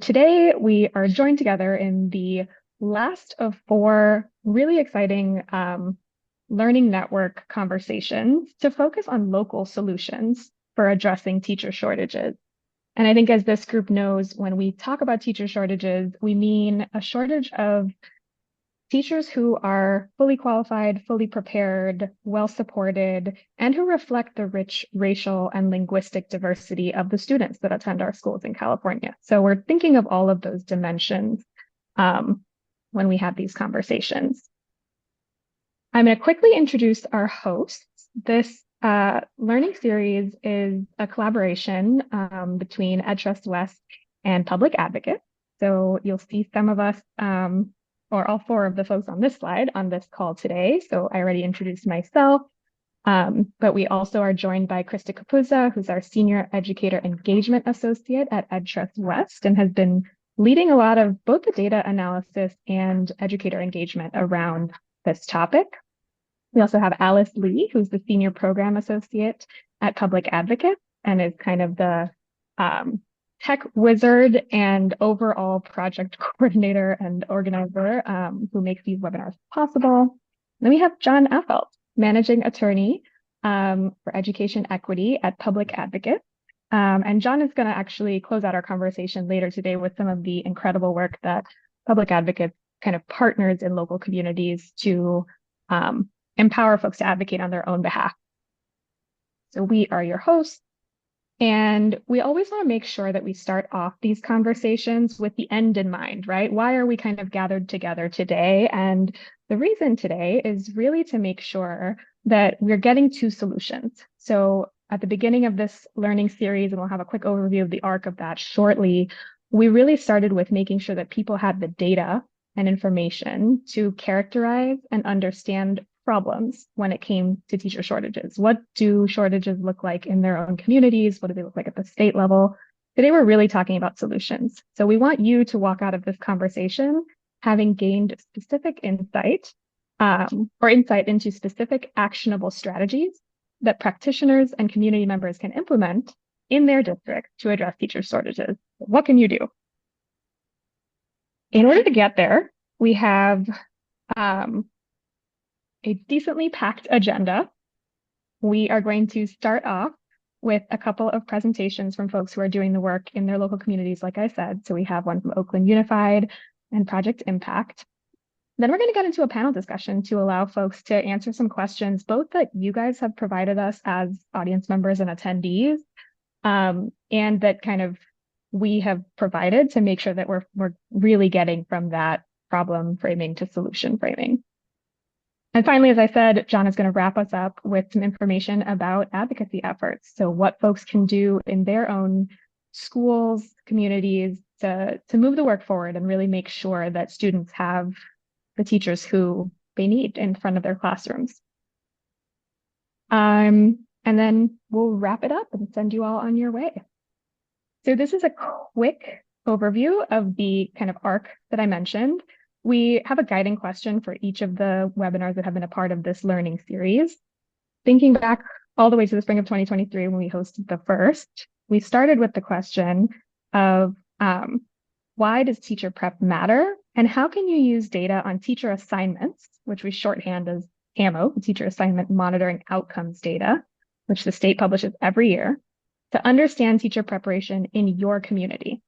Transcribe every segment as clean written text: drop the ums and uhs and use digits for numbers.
Today, we are joined together in the last of four really exciting learning network conversations to focus on local solutions for addressing teacher shortages. And I think as this group knows, when we talk about teacher shortages, we mean a shortage of teachers who are fully qualified, fully prepared, well supported, and who reflect the rich racial and linguistic diversity of the students that attend our schools in California. So we're thinking of all of those dimensions um, when we have these conversations. I'm going to quickly introduce our hosts. This learning series is a collaboration between EdTrust West and Public Advocate. So you'll see some of us, or all four of the folks on this slide on this call today. So I already introduced myself, but we also are joined by Krista Capuzza, who's our Senior Educator Engagement Associate at EdTrust West and has been leading a lot of both the data analysis and educator engagement around this topic. We also have Alice Lee, who's the Senior Program Associate at Public Advocate and is kind of the tech wizard and overall project coordinator and organizer who makes these webinars possible. Then we have John Affelt, Managing Attorney for Education Equity at Public Advocate. And John is going to actually close out our conversation later today with some of the incredible work that Public Advocate kind of partners in local communities to empower folks to advocate on their own behalf. So we are your hosts. And we always want to make sure that we start off these conversations with the end in mind, right? Why are we kind of gathered together today? And the reason today is really to make sure that we're getting to solutions. So at the beginning of this learning series, and we'll have a quick overview of the arc of that shortly, we really started with making sure that people had the data and information to characterize and understand problems when it came to teacher shortages. What do shortages look like in their own communities? What do they look like at the state level? Today, we're really talking about solutions. So we want you to walk out of this conversation having gained specific insight or insight into specific actionable strategies that practitioners and community members can implement in their district to address teacher shortages. What can you do? In order to get there, we have a decently packed agenda. We are going to start off with a couple of presentations from folks who are doing the work in their local communities, like I said. So we have one from Oakland Unified and Project Impact. Then we're going to get into a panel discussion to allow folks to answer some questions, both that you guys have provided us as audience members and attendees, and that kind of we have provided to make sure that we're really getting from that problem framing to solution framing. And finally, as I said, John is going to wrap us up with some information about advocacy efforts. So what folks can do in their own schools, communities to move the work forward and really make sure that students have the teachers who they need in front of their classrooms. And then we'll wrap it up and send you all on your way. So this is a quick overview of the kind of arc that I mentioned. We have a guiding question for each of the webinars that have been a part of this learning series. Thinking back all the way to the spring of 2023 when we hosted the first, we started with the question of why does teacher prep matter? And how can you use data on teacher assignments, which we shorthand as AMO, Teacher Assignment Monitoring Outcomes Data, which the state publishes every year, to understand teacher preparation in your community?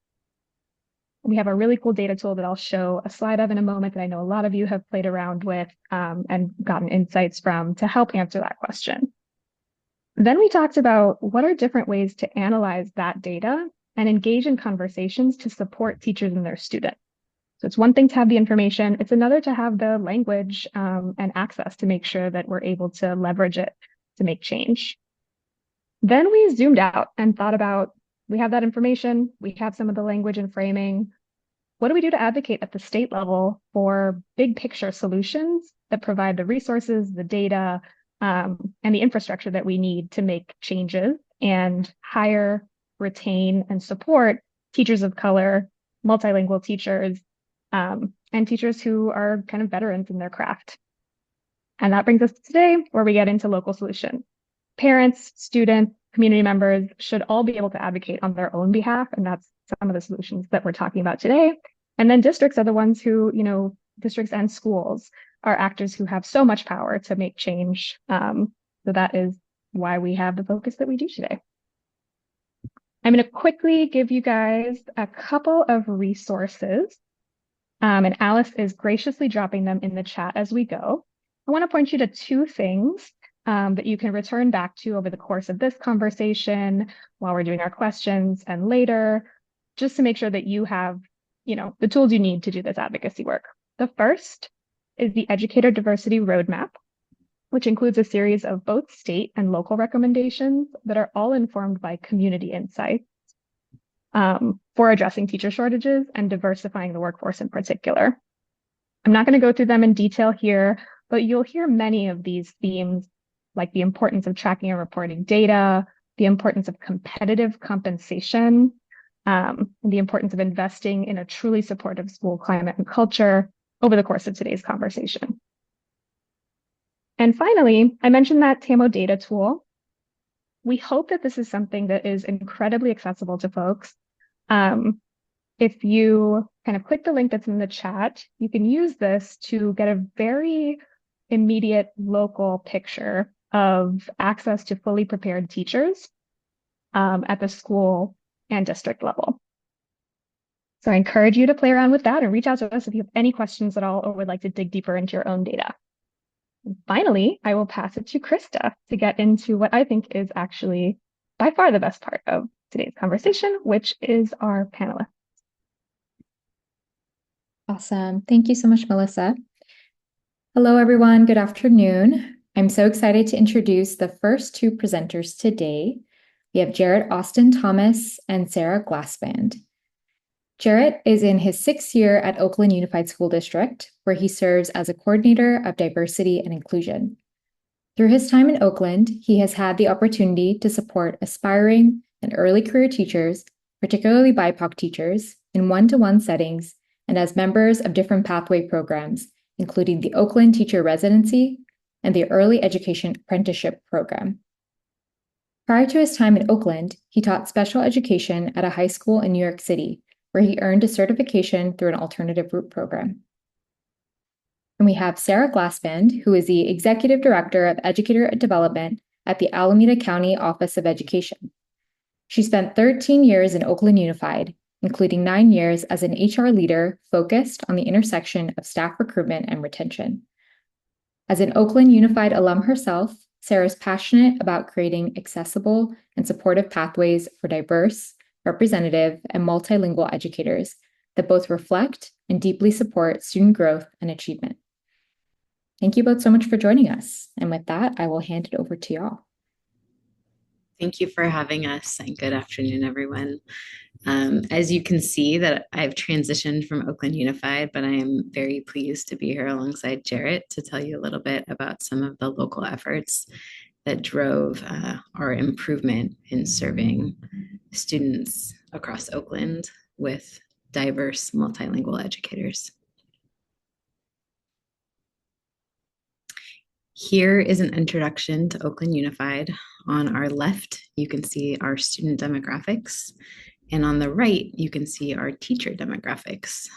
We have a really cool data tool that I'll show a slide of in a moment that I know a lot of you have played around with and gotten insights from to help answer that question. Then we talked about what are different ways to analyze that data and engage in conversations to support teachers and their students. So it's one thing to have the information, it's another to have the language and access to make sure that we're able to leverage it to make change. Then we zoomed out and thought about, we have that information, we have some of the language and framing. What do we do to advocate at the state level for big picture solutions that provide the resources, the data, and the infrastructure that we need to make changes and hire, retain, and support teachers of color, multilingual teachers, and teachers who are kind of veterans in their craft? And that brings us to today, where we get into local solutions. Parents, students, community members should all be able to advocate on their own behalf, and that's some of the solutions that we're talking about today. And then districts are the ones who, districts and schools are actors who have so much power to make change. So that is why we have the focus that we do today. I'm going to quickly give you guys a couple of resources, and Alice is graciously dropping them in the chat as we go. I want to point you to two things that you can return back to over the course of this conversation, while we're doing our questions, and later, just to make sure that you have, the tools you need to do this advocacy work. The first is the Educator Diversity Roadmap, which includes a series of both state and local recommendations that are all informed by community insights for addressing teacher shortages and diversifying the workforce in particular. I'm not going to go through them in detail here, but you'll hear many of these themes, like the importance of tracking and reporting data, the importance of competitive compensation, and the importance of investing in a truly supportive school climate and culture over the course of today's conversation. And finally, I mentioned that TAMO data tool. We hope that this is something that is incredibly accessible to folks. If you kind of click the link that's in the chat, you can use this to get a very immediate local picture of access to fully prepared teachers at the school and district level. So I encourage you to play around with that and reach out to us if you have any questions at all or would like to dig deeper into your own data. And finally, I will pass it to Krista to get into what I think is actually by far the best part of today's conversation, which is our panelists. Awesome. Thank you so much, Melissa. Hello, everyone. Good afternoon. I'm so excited to introduce the first two presenters today. We have Jarrett Austin Thomas and Sarah Glassband. Jarrett is in his 6th year at Oakland Unified School District, where he serves as a coordinator of diversity and inclusion. Through his time in Oakland, he has had the opportunity to support aspiring and early career teachers, particularly BIPOC teachers, in one-to-one settings and as members of different pathway programs, including the Oakland Teacher Residency and the Early Education Apprenticeship Program. Prior to his time in Oakland, he taught special education at a high school in New York City, where he earned a certification through an alternative route program. And we have Sarah Glassband, who is the Executive Director of Educator Development at the Alameda County Office of Education. She spent 13 years in Oakland Unified, including 9 years as an HR leader focused on the intersection of staff recruitment and retention. As an Oakland Unified alum herself, Sarah is passionate about creating accessible and supportive pathways for diverse, representative, and multilingual educators that both reflect and deeply support student growth and achievement. Thank you both so much for joining us. And with that, I will hand it over to y'all. Thank you for having us, and good afternoon, everyone. As you can see that I've transitioned from Oakland Unified, but I am very pleased to be here alongside Jarrett to tell you a little bit about some of the local efforts that drove our improvement in serving students across Oakland with diverse multilingual educators. Here is an introduction to Oakland Unified. On our left, you can see our student demographics, and on the right, you can see our teacher demographics.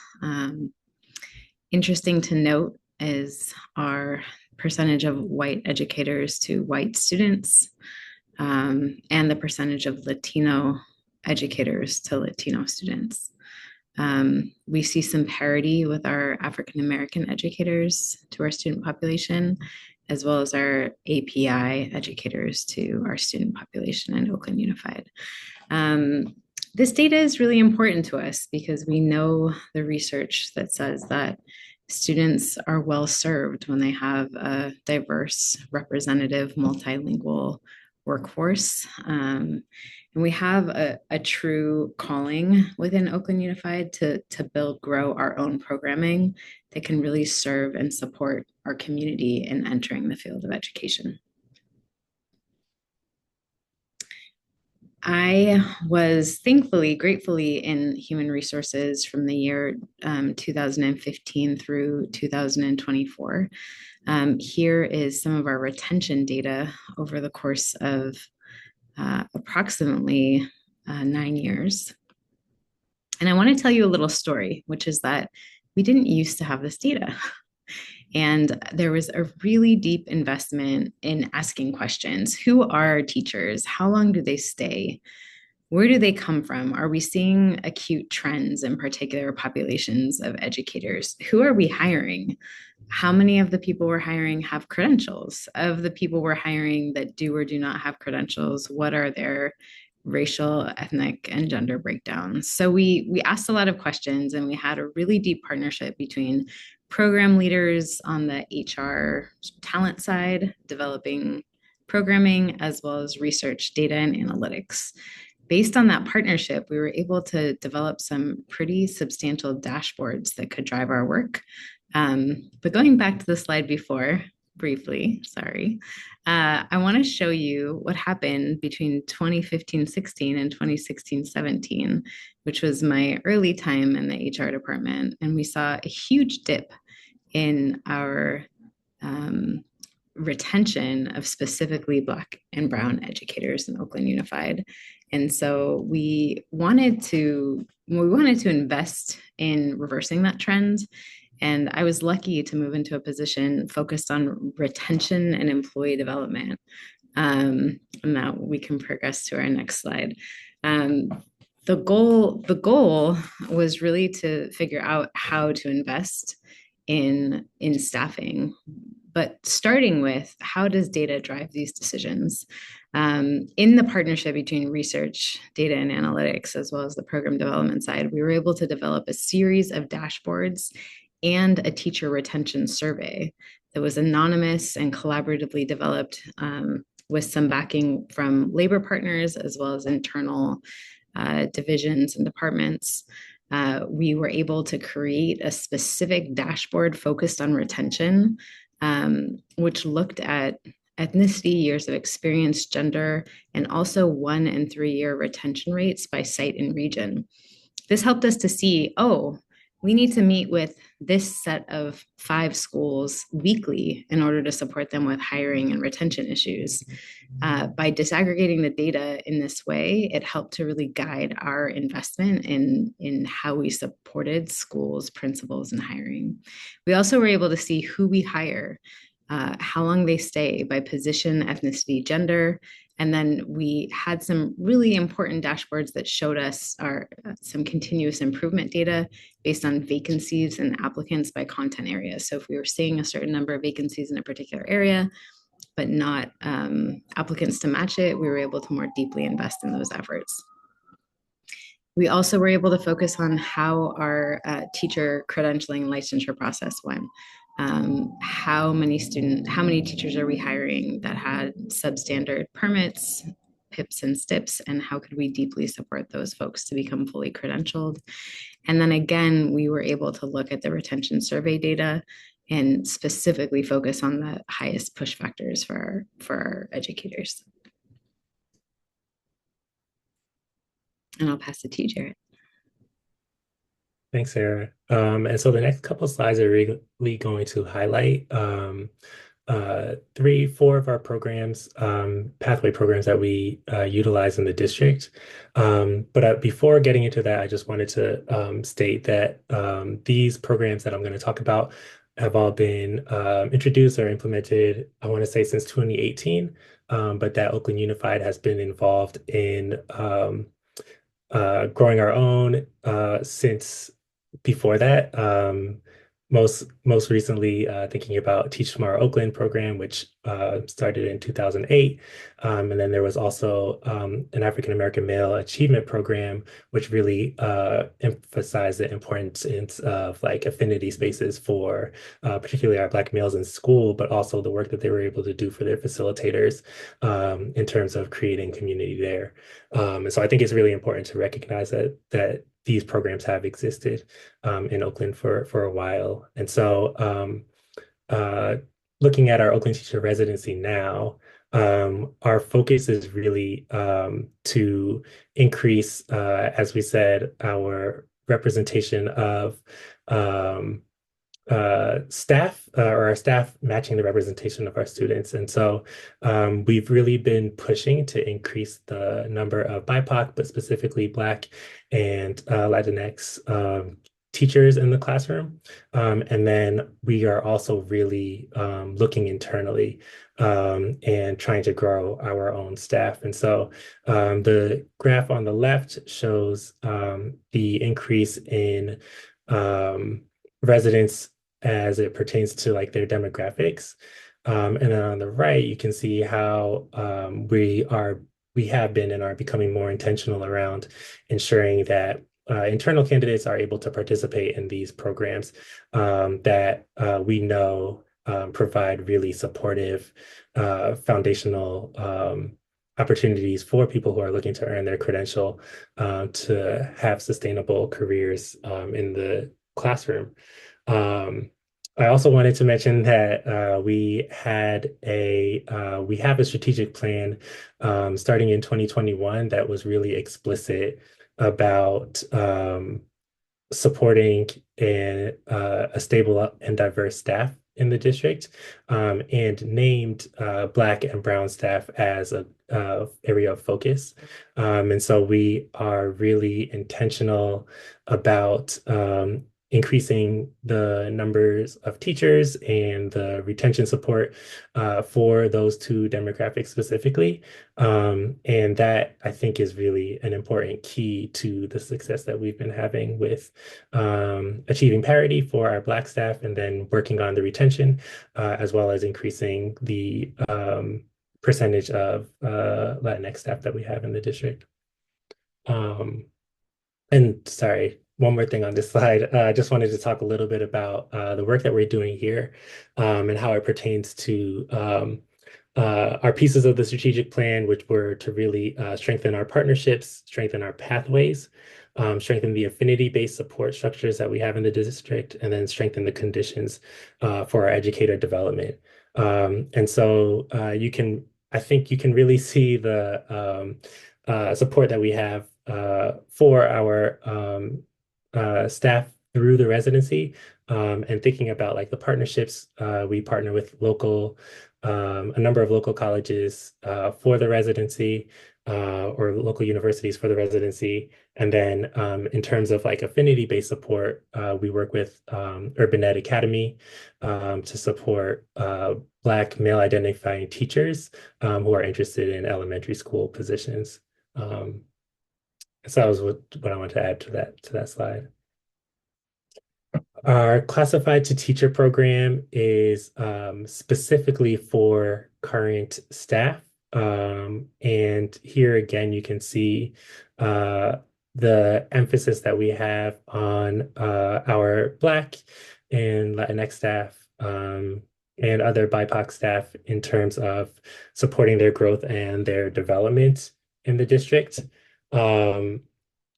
Interesting to note is our percentage of white educators to white students, and the percentage of Latino educators to Latino students. We see some parity with our African American educators to our student population, as well as our API educators to our student population in Oakland Unified. This data is really important to us because we know the research that says that students are well served when they have a diverse, representative, multilingual workforce. And we have a true calling within Oakland Unified to grow our own programming that can really serve and support our community in entering the field of education. I was gratefully in human resources from the year 2015 through 2024. Here is some of our retention data over the course of approximately 9 years. And I want to tell you a little story, which is that we didn't used to have this data. And there was a really deep investment in asking questions. Who are our teachers? How long do they stay? Where do they come from? Are we seeing acute trends in particular populations of educators? Who are we hiring? How many of the people we're hiring have credentials? Of the people we're hiring that do or do not have credentials, what are their racial, ethnic, and gender breakdowns? So we asked a lot of questions, and we had a really deep partnership between program leaders on the HR talent side, developing programming, as well as research, data, and analytics. Based on that partnership, we were able to develop some pretty substantial dashboards that could drive our work. But going back to the slide before, briefly, sorry, I want to show you what happened between 2015-16 and 2016-17, which was my early time in the HR department. And we saw a huge dip in our retention of specifically Black and Brown educators in Oakland Unified. And so we wanted to invest in reversing that trend. And I was lucky to move into a position focused on retention and employee development. And now we can progress to our next slide. The goal was really to figure out how to invest in staffing, but starting with how does data drive these decisions? In the partnership between research, data, and analytics, as well as the program development side, we were able to develop a series of dashboards and a teacher retention survey that was anonymous and collaboratively developed with some backing from labor partners as well as internal divisions and departments. We were able to create a specific dashboard focused on retention, which looked at ethnicity, years of experience, gender, and also 1 and 3 year retention rates by site and region. This helped us to see, oh, we need to meet with this set of 5 schools weekly in order to support them with hiring and retention issues. By disaggregating the data in this way, it helped to really guide our investment in how we supported schools, principals, and hiring. We also were able to see who we hire, how long they stay by position, ethnicity, gender. And then we had some really important dashboards that showed us some continuous improvement data based on vacancies and applicants by content area. So if we were seeing a certain number of vacancies in a particular area, but not applicants to match it, we were able to more deeply invest in those efforts. We also were able to focus on how our teacher credentialing and licensure process went. How many teachers are we hiring that had substandard permits, PIPs and STIPs, and how could we deeply support those folks to become fully credentialed? And then again, we were able to look at the retention survey data and specifically focus on the highest push factors for our educators. And I'll pass it to you, Jared. Thanks, Sarah. And so the next couple of slides are really going to highlight 3, 4 of our programs, pathway programs that we utilize in the district. But before getting into that, I just wanted to state that these programs that I'm going to talk about have all been introduced or implemented, I want to say, since 2018, but that Oakland Unified has been involved in growing our own since before that. Most recently, thinking about Teach Tomorrow Oakland program, which started in 2008. And then there was also an African American Male Achievement Program, which really emphasized the importance of like affinity spaces for particularly our Black males in school, but also the work that they were able to do for their facilitators in terms of creating community there. And so I think it's really important to recognize that these programs have existed in Oakland for a while. And so looking at our Oakland Teacher Residency now, our focus is really to increase, as we said, our representation of staff or our staff matching the representation of our students. And so we've really been pushing to increase the number of BIPOC, but specifically Black and Latinx teachers in the classroom. And then we are also really looking internally and trying to grow our own staff. And so the graph on the left shows the increase in residents as it pertains to like their demographics. And then on the right, you can see how we have been and are becoming more intentional around ensuring that internal candidates are able to participate in these programs that we know provide really supportive foundational opportunities for people who are looking to earn their credential to have sustainable careers in the classroom. I also wanted to mention that we have a strategic plan starting in 2021 that was really explicit about supporting a stable and diverse staff in the district, and named Black and Brown staff as a area of focus. And so we are really intentional about increasing the numbers of teachers and the retention support for those two demographics specifically. And that I think is really an important key to the success that we've been having with achieving parity for our Black staff and then working on the retention, as well as increasing the percentage of Latinx staff that we have in the district. And sorry, one more thing on this slide. I just wanted to talk a little bit about the work that we're doing here and how it pertains to our pieces of the strategic plan, which were to really strengthen our partnerships, strengthen our pathways, strengthen the affinity-based support structures that we have in the district, and then strengthen the conditions for our educator development. And so I think you can really see the support that we have for our staff through the residency, and thinking about like the partnerships. We partner with a number of local colleges for the residency, or local universities for the residency. And then in terms of like affinity-based support, we work with Urban Ed Academy to support Black male identifying teachers who are interested in elementary school positions. So that was what I wanted to add to that slide. Our classified to teacher program is specifically for current staff. And here again, you can see the emphasis that we have on our Black and Latinx staff and other BIPOC staff in terms of supporting their growth and their development in the district.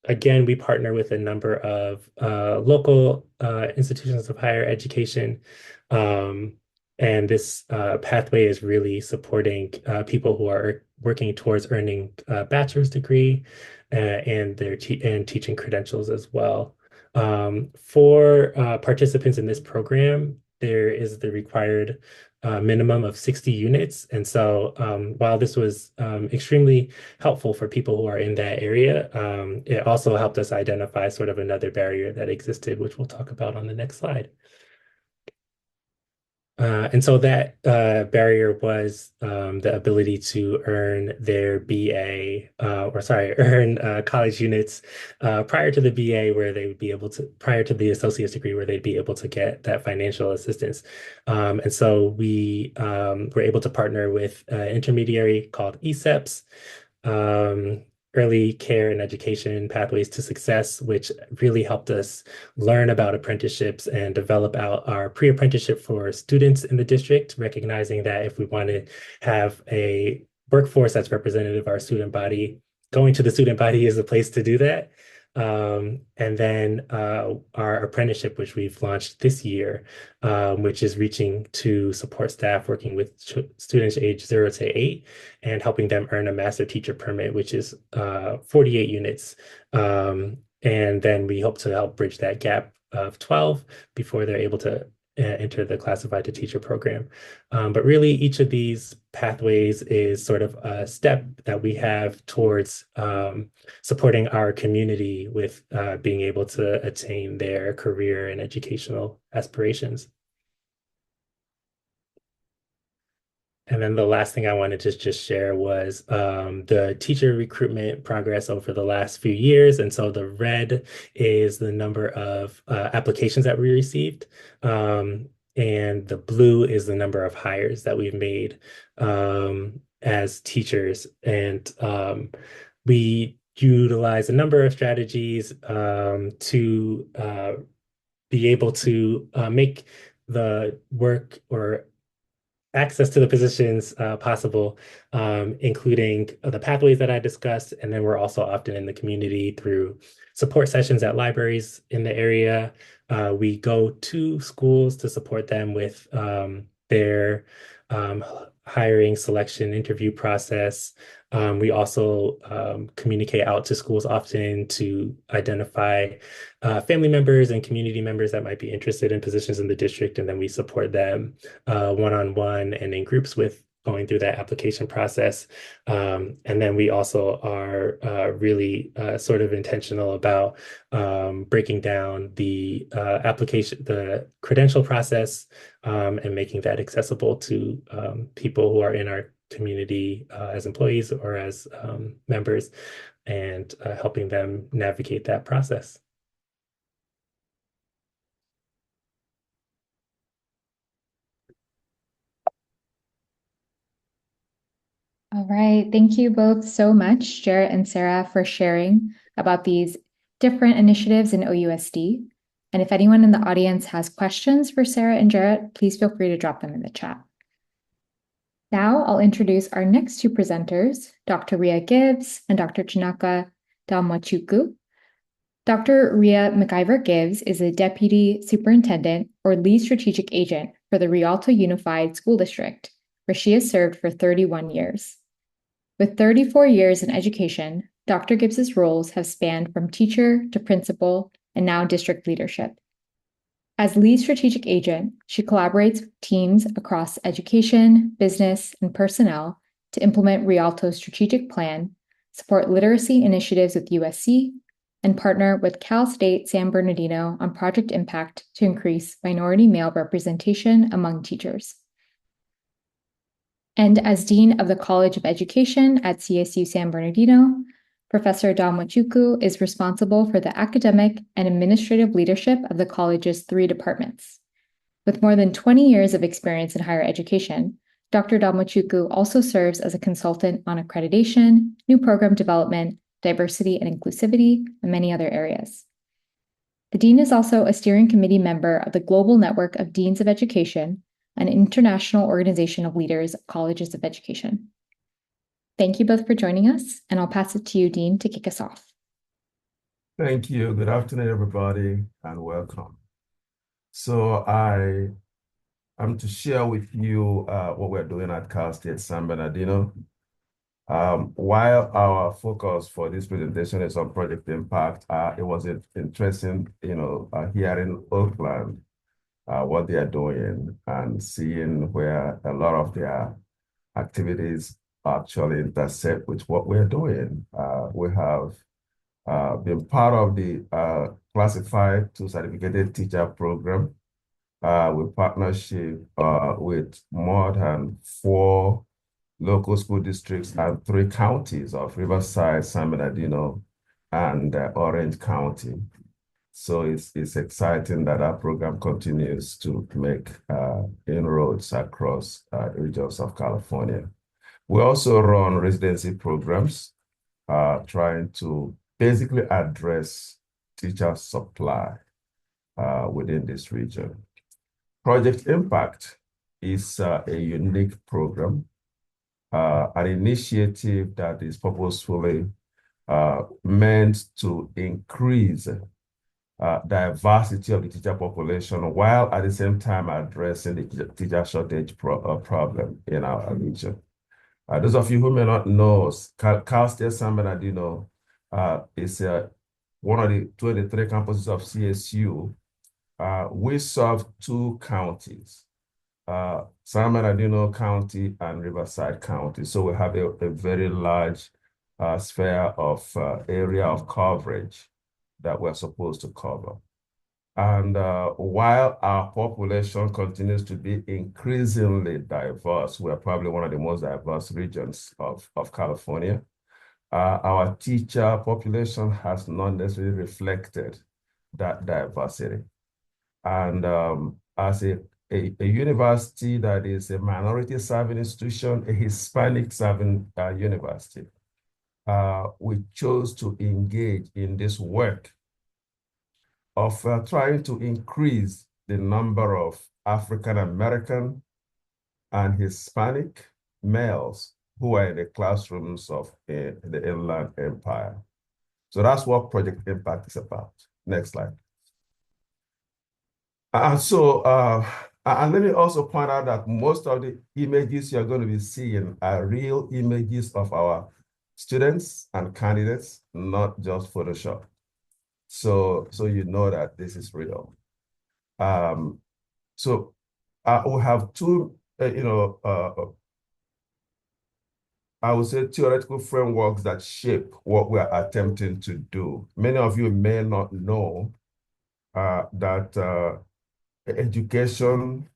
Again, we partner with a number of local institutions of higher education. And this pathway is really supporting people who are working towards earning a bachelor's degree and teaching credentials as well. For participants in this program, there is the required minimum of 60 units. And so while this was extremely helpful for people who are in that area, it also helped us identify sort of another barrier that existed, which we'll talk about on the next slide. And so that barrier was the ability to earn their earn college units prior to the BA, where they would be able to, prior to the associate's degree, where they'd be able to get that financial assistance. And so we were able to partner with an intermediary called ECEPS, Early Care and Education Pathways to Success, which really helped us learn about apprenticeships and develop out our pre-apprenticeship for students in the district, recognizing that if we want to have a workforce that's representative of our student body, going to the student body is a place to do that. And then our apprenticeship, which we've launched this year, which is reaching to support staff working with students aged 0 to 8 and helping them earn a master teacher permit, which is 48 units. And then we hope to help bridge that gap of 12 before they're able to enter the classified to teacher program. But really, each of these pathways is sort of a step that we have towards supporting our community with being able to attain their career and educational aspirations. And then the last thing I wanted to just share was the teacher recruitment progress over the last few years. And so the red is the number of applications that we received. And the blue is the number of hires that we've made as teachers. And we utilize a number of strategies to be able to make the work or access to the positions possible, including the pathways that I discussed. And then we're also often in the community through support sessions at libraries in the area. We go to schools to support them with their hiring, selection, interview process. We also communicate out to schools often to identify family members and community members that might be interested in positions in the district, and then we support them one-on-one and in groups with going through that application process. And then we also are really sort of intentional about breaking down the application, the credential process, and making that accessible to people who are in our community as employees or as members, and helping them navigate that process. All right. Thank you both so much, Jarrett and Sarah, for sharing about these different initiatives in OUSD. And if anyone in the audience has questions for Sarah and Jarrett, please feel free to drop them in the chat. Now I'll introduce our next two presenters, Dr. Ria Gibbs and Dr. Chinaka Damwachukwu. Dr. Ria McIver Gibbs is a Deputy Superintendent or Lead Strategic Agent for the Rialto Unified School District, where she has served for 31 years. With 34 years in education, Dr. Gibbs's roles have spanned from teacher to principal and now district leadership. As lead strategic agent, she collaborates with teams across education, business, and personnel to implement Rialto's strategic plan, support literacy initiatives with USC, and partner with Cal State San Bernardino on Project Impact to increase minority male representation among teachers. And as Dean of the College of Education at CSU San Bernardino, Professor Damwachukwu is responsible for the academic and administrative leadership of the college's 3 departments. With more than 20 years of experience in higher education, Dr. Damwachukwu also serves as a consultant on accreditation, new program development, diversity and inclusivity, and many other areas. The Dean is also a steering committee member of the Global Network of Deans of Education, an international organization of leaders of colleges of education. Thank you both for joining us, and I'll pass it to you, Dean, to kick us off. Thank you. Good afternoon, everybody, and welcome. So I'm to share with you what we're doing at Cal State San Bernardino. While our focus for this presentation is on Project Impact, it was interesting, hearing Oakland, what they are doing and seeing where a lot of their activities actually intersect with what we're doing. We have been part of the Classified to Certificated Teacher program with partnership with more than 4 local school districts and 3 counties of Riverside, San Bernardino, and Orange County. So it's exciting that our program continues to make inroads across the regions of California. We also run residency programs, trying to basically address teacher supply within this region. Project Impact is a unique program, an initiative that is purposefully meant to increase diversity of the teacher population while at the same time addressing the teacher shortage problem in our region. Those of you who may not know, Cal State San Bernardino is one of the 23 campuses of CSU, We serve two counties, San Bernardino County and Riverside County. So we have a very large sphere of area of coverage that we're supposed to cover. And while our population continues to be increasingly diverse, we're probably one of the most diverse regions of California. Our teacher population has not necessarily reflected that diversity. And as a university that is a minority serving institution, a Hispanic serving university, we chose to engage in this work of trying to increase the number of African American and Hispanic males who are in the classrooms of the Inland Empire. So that's what Project Impact is about. Next slide. And let me also point out that most of the images you're going to be seeing are real images of our students and candidates, not just Photoshop. So you know that this is real. We have two, I would say theoretical frameworks that shape what we're attempting to do. Many of you may not know that education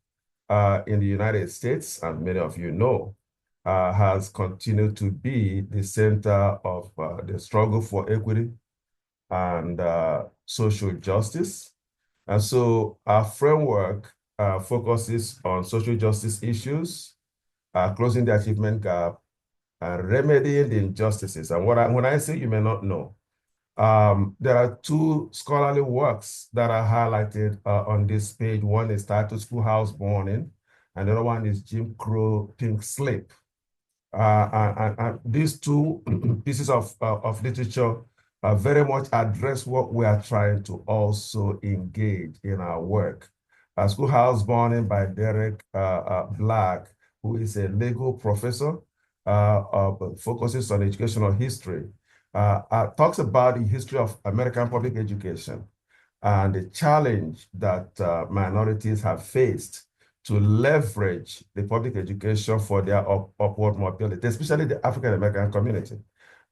in the United States, and many of you know, has continued to be the center of the struggle for equity and social justice. And so our framework focuses on social justice issues, closing the achievement gap, remedying the injustices. And when I say you may not know, there are two scholarly works that are highlighted on this page. One is titled Schoolhouse Burning, and the other one is Jim Crow Pink Slip. And these two pieces of literature very much address what we are trying to also engage in our work. Schoolhouse Burning by Derek Black, who is a legal professor, focuses on educational history, talks about the history of American public education and the challenge that minorities have faced to leverage the public education for their upward mobility, especially the African American community,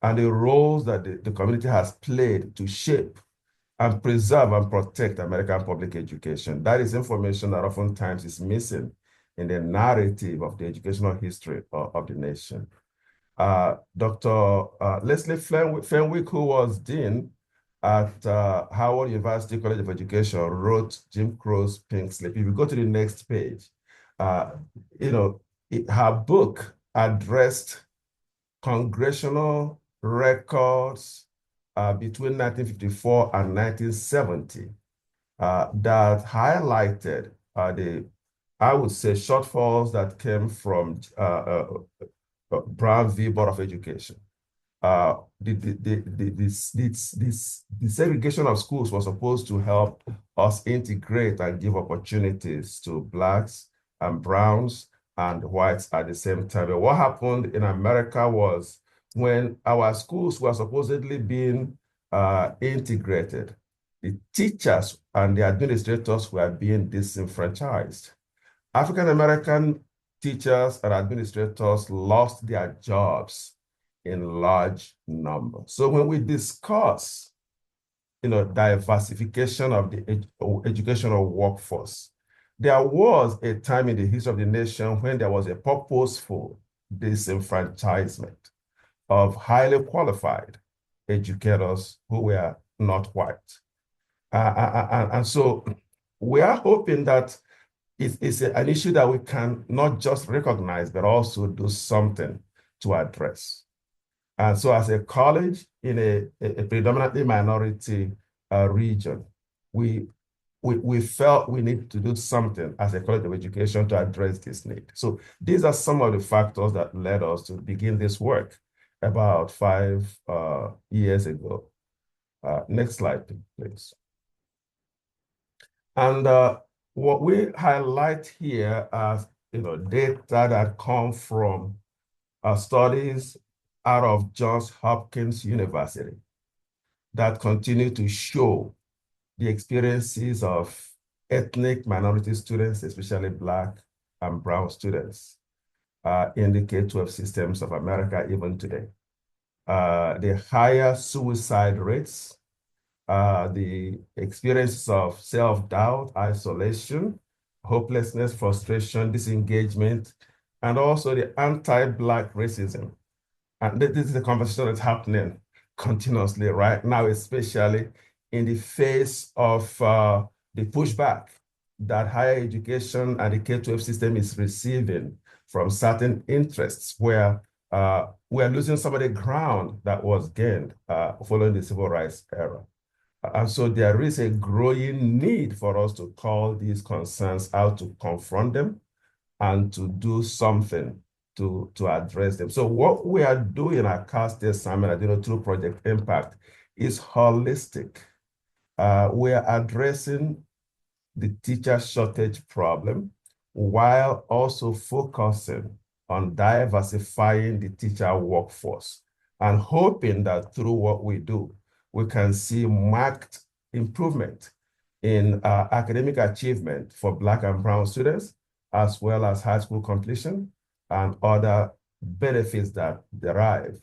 and the roles that the community has played to shape and preserve and protect American public education. That is information that oftentimes is missing in the narrative of the educational history of the nation. Dr. Leslie Fenwick, who was dean at Howard University College of Education, wrote Jim Crow's Pink Slip. If you go to the next page, her book addressed congressional records between 1954 and 1970 that highlighted I would say, shortfalls that came from Brown v. Board of Education. The segregation of schools was supposed to help us integrate and give opportunities to Blacks and Browns and whites at the same time. But what happened in America was when our schools were supposedly being integrated, the teachers and the administrators were being disenfranchised. African-American teachers and administrators lost their jobs in large numbers. So when we discuss, diversification of the educational workforce, there was a time in the history of the nation when there was a purposeful disenfranchisement of highly qualified educators who were not white. And so we are hoping that it's an issue that we can not just recognize, but also do something to address. And so as a college in a predominantly minority region, we felt we need to do something as a college of education to address this need. So these are some of the factors that led us to begin this work about 5 years ago. Next slide, please. And what we highlight here are data that come from studies out of Johns Hopkins University that continue to show the experiences of ethnic minority students, especially Black and brown students, in the K-12 systems of America even today. The higher suicide rates, the experiences of self-doubt, isolation, hopelessness, frustration, disengagement, and also the anti-Black racism. And this is a conversation that's happening continuously right now, especially in the face of the pushback that higher education and the K-12 system is receiving from certain interests where we're losing some of the ground that was gained following the civil rights era. And so there is a growing need for us to call these concerns out, to confront them, and to do something to address them. So what we are doing at Cal State San Bernardino through Project Impact is holistic. We are addressing the teacher shortage problem while also focusing on diversifying the teacher workforce and hoping that through what we do, we can see marked improvement in academic achievement for Black and brown students, as well as high school completion and other benefits that derive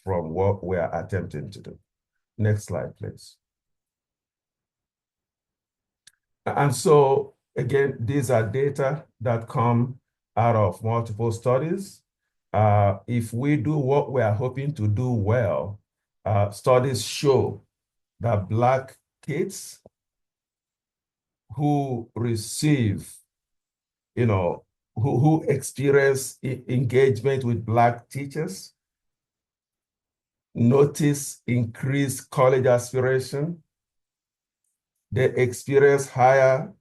from what we are attempting to do. Next slide, please. And so, again, these are data that come out of multiple studies. If we do what we are hoping to do well, studies show that Black kids who receive, who experience engagement with Black teachers notice increased college aspiration. They experience higher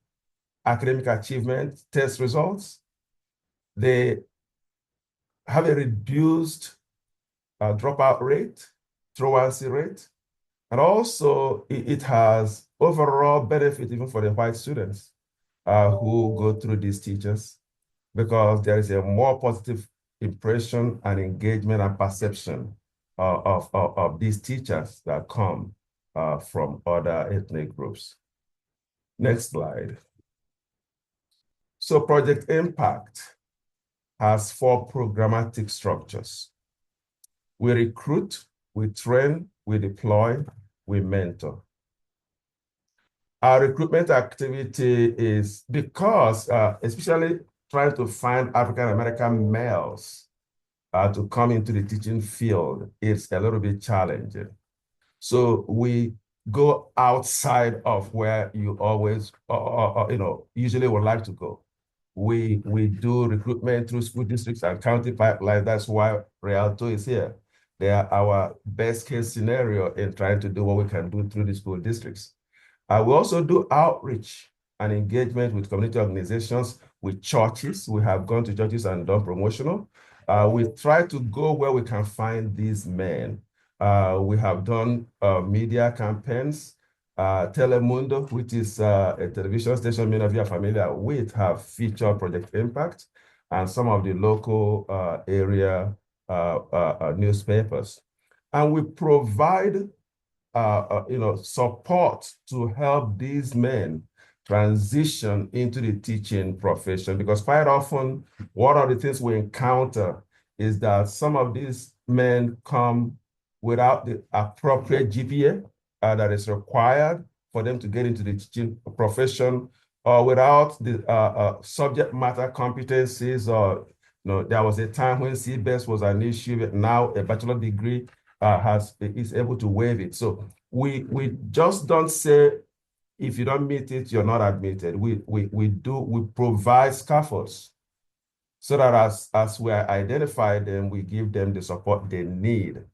academic achievement test results. They have a reduced dropout rate, truancy rate, and also it has overall benefit even for the white students who go through these teachers, because there is a more positive impression and engagement and perception of these teachers that come from other ethnic groups. Next slide. So Project Impact has 4 programmatic structures. We recruit, we train, we deploy, we mentor. Our recruitment activity is because, especially trying to find African-American males to come into the teaching field, is a little bit challenging. So we go outside of where you always, usually would like to go. We do recruitment through school districts and county pipelines. That's why Rialto is here. They are our best case scenario in trying to do what we can do through the school districts. We also do outreach and engagement with community organizations, with churches. We have gone to churches and done promotional. We try to go where we can find these men. We have done media campaigns. Telemundo, which is a television station many of you are familiar with, have featured Project Impact and some of the local area newspapers. And we provide support to help these men transition into the teaching profession, because quite often one of the things we encounter is that some of these men come without the appropriate GPA that is required for them to get into the teaching profession, or without the subject matter competencies, or there was a time when CBEST was an issue, but now a bachelor degree is able to waive it. So we just don't say, if you don't meet it, you're not admitted. We provide scaffolds so that as we identify them, we give them the support they need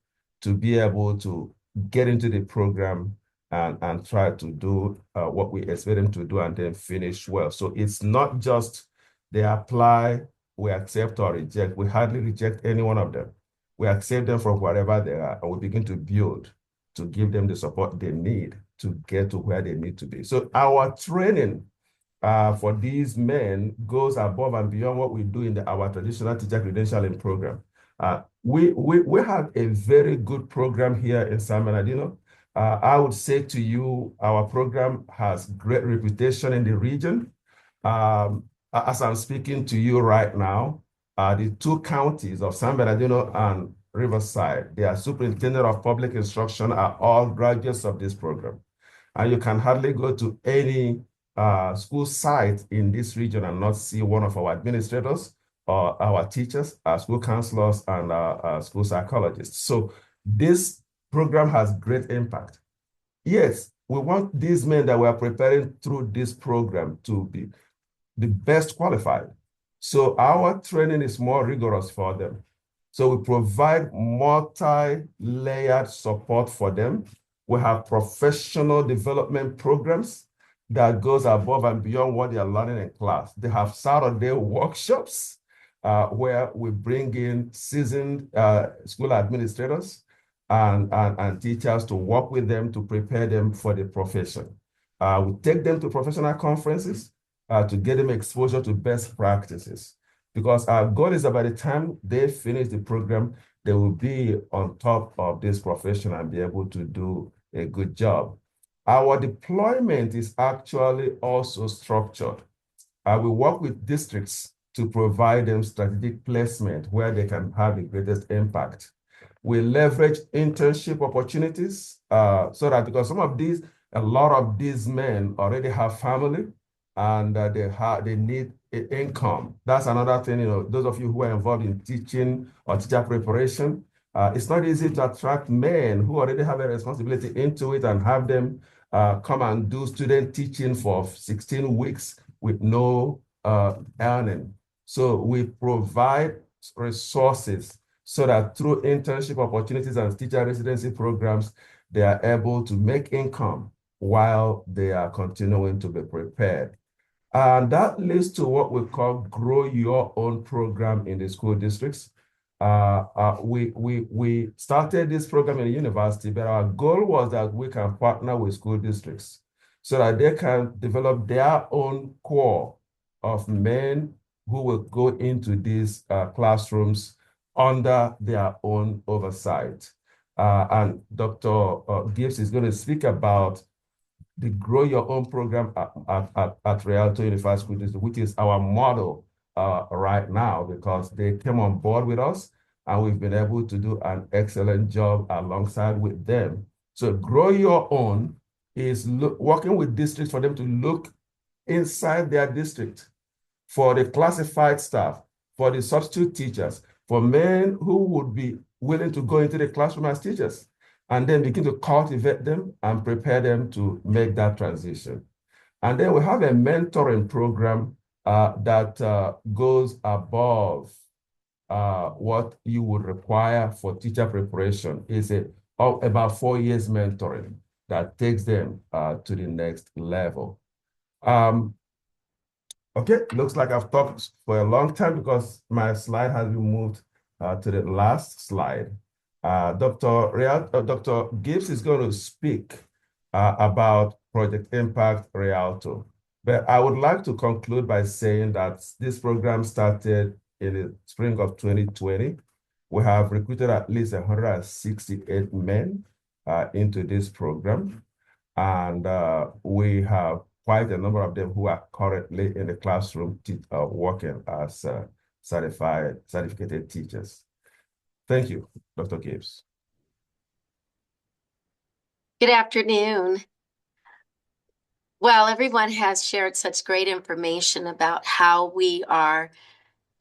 to be able to get into the program and try to do what we expect them to do and then finish well. So it's not just they apply, we accept or reject. We hardly reject any one of them. We accept them from wherever they are, and we begin to build to give them the support they need to get to where they need to be. So our training for these men goes above and beyond what we do in our traditional teacher credentialing program. We have a very good program here in San Bernardino I would say to you, our program has great reputation in the region. As I'm speaking to you right now, the two counties of San Bernardino and Riverside, their superintendent of public instruction are all graduates of this program. And you can hardly go to any school site in this region and not see one of our administrators or our teachers, our school counselors, and our school psychologists. So this program has great impact. Yes, we want these men that we are preparing through this program to be the best qualified. So our training is more rigorous for them. So we provide multi-layered support for them. We have professional development programs that goes above and beyond what they are learning in class. They have Saturday workshops where we bring in seasoned school administrators and teachers to work with them to prepare them for the profession. We take them to professional conferences to get them exposure to best practices. Because our goal is that by the time they finish the program, they will be on top of this profession and be able to do a good job. Our deployment is actually also structured. We work with districts to provide them strategic placement where they can have the greatest impact. We leverage internship opportunities so that because a lot of these men already have family and they need income. That's another thing, those of you who are involved in teaching or teacher preparation, it's not easy to attract men who already have a responsibility into it and have them come and do student teaching for 16 weeks with no earning. So we provide resources so that through internship opportunities and teacher residency programs, they are able to make income while they are continuing to be prepared. And that leads to what we call Grow Your Own program in the school districts. We started this program in the university, but our goal was that we can partner with school districts so that they can develop their own core of men who will go into these classrooms under their own oversight. And Dr. Gibbs is going to speak about the Grow Your Own program at Rialto Unified School District, which is our model right now because they came on board with us and we've been able to do an excellent job alongside with them. So Grow Your Own is working with districts for them to look inside their district for the classified staff, for the substitute teachers, for men who would be willing to go into the classroom as teachers, and then begin to cultivate them and prepare them to make that transition. And then we have a mentoring program that goes above what you would require for teacher preparation. It's about 4 years mentoring that takes them to the next level. Okay, looks like I've talked for a long time because my slide has been moved to the last slide. Dr. Gibbs is going to speak about Project Impact Rialto. But I would like to conclude by saying that this program started in the spring of 2020. We have recruited at least 168 men into this program. And we have quite a number of them who are currently in the classroom working as certificated teachers. Thank you, Dr. Gibbs. Good afternoon. Well, everyone has shared such great information about how we are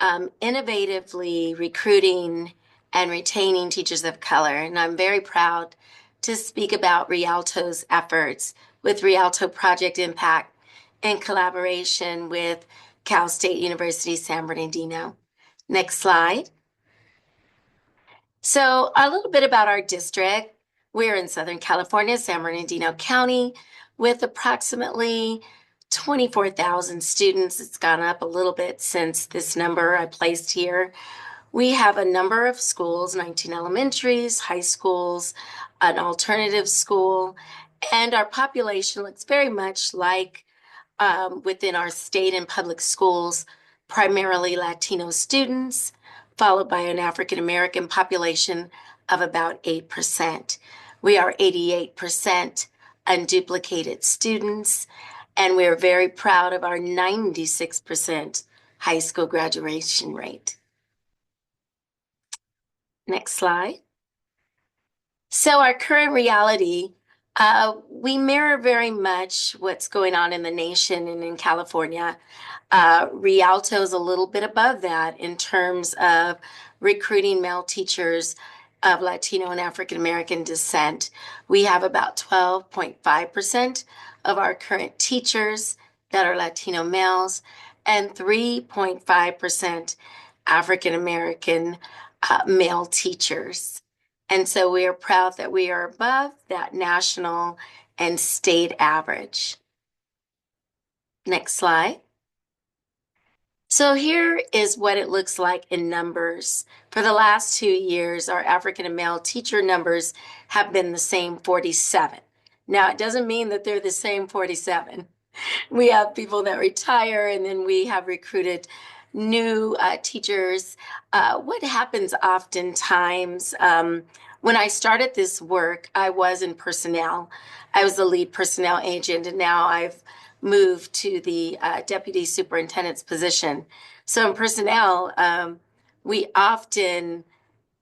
innovatively recruiting and retaining teachers of color. And I'm very proud to speak about Rialto's efforts with Rialto Project Impact in collaboration with Cal State University San Bernardino. Next slide. So a little bit about our district. We're in Southern California, San Bernardino County, with approximately 24,000 students. It's gone up a little bit since this number I placed here. We have a number of schools, 19 elementaries, high schools, an alternative school, and our population looks very much like within our state and public schools, primarily Latino students, followed by an African American population of about 8%. We are 88% unduplicated students, and we're very proud of our 96% high school graduation rate. Next slide. So our current reality, we mirror very much what's going on in the nation and in California. Rialto is a little bit above that in terms of recruiting male teachers of Latino and African American descent. We have about 12.5% of our current teachers that are Latino males and 3.5% African American male teachers. And so we are proud that we are above that national and state average. Next slide. So here is what it looks like in numbers. For the last 2 years, our African and male teacher numbers have been the same 47. Now, it doesn't mean that they're the same 47. We have people that retire, and then we have recruited new teachers. What happens oftentimes, when I started this work, I was in personnel. I was the lead personnel agent, and now I've moved to the deputy superintendent's position. So in personnel, we often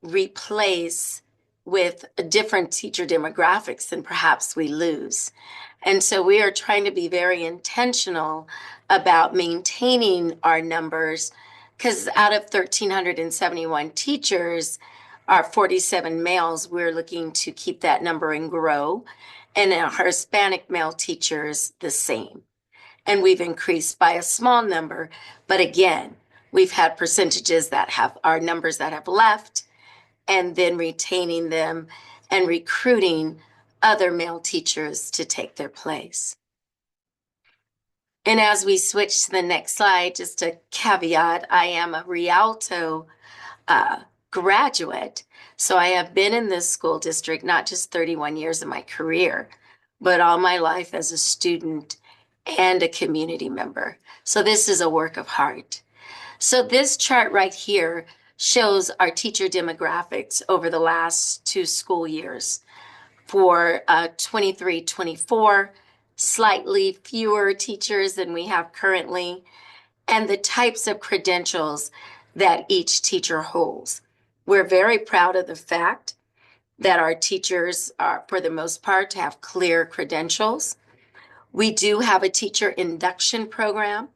replace with different teacher demographics and perhaps we lose. And so we are trying to be very intentional about maintaining our numbers, because out of 1,371 teachers, our 47 males, we're looking to keep that number and grow. And our Hispanic male teachers, the same. And we've increased by a small number. But again, we've had percentages that have our numbers that have left, and then retaining them and recruiting other male teachers to take their place. And as we switch to the next slide, just a caveat, I am a Rialto graduate. So I have been in this school district not just 31 years of my career, but all my life as a student and a community member. So this is a work of heart. So this chart right here shows our teacher demographics over the last 2 school years. For 23-24, slightly fewer teachers than we have currently, and the types of credentials that each teacher holds. We're very proud of the fact that our teachers are, for the most part, have clear credentials. We do have a teacher induction program.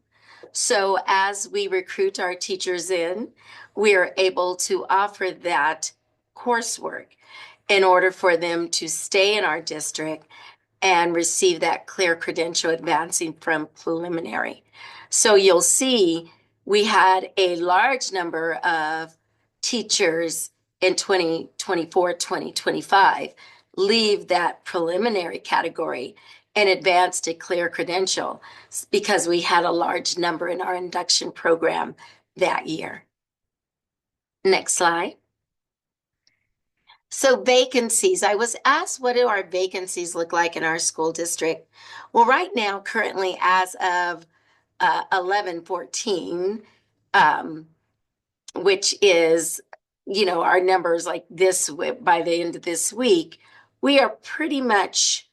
So as we recruit our teachers in, we are able to offer that coursework in order for them to stay in our district and receive that clear credential advancing from preliminary. So you'll see we had a large number of teachers in 2024, 2025 leave that preliminary category and advance to clear credential because we had a large number in our induction program that year. Next slide. So vacancies, I was asked, what do our vacancies look like in our school district? Well, right now, currently, as of 11/14, which is, our numbers like this by the end of this week, we are pretty much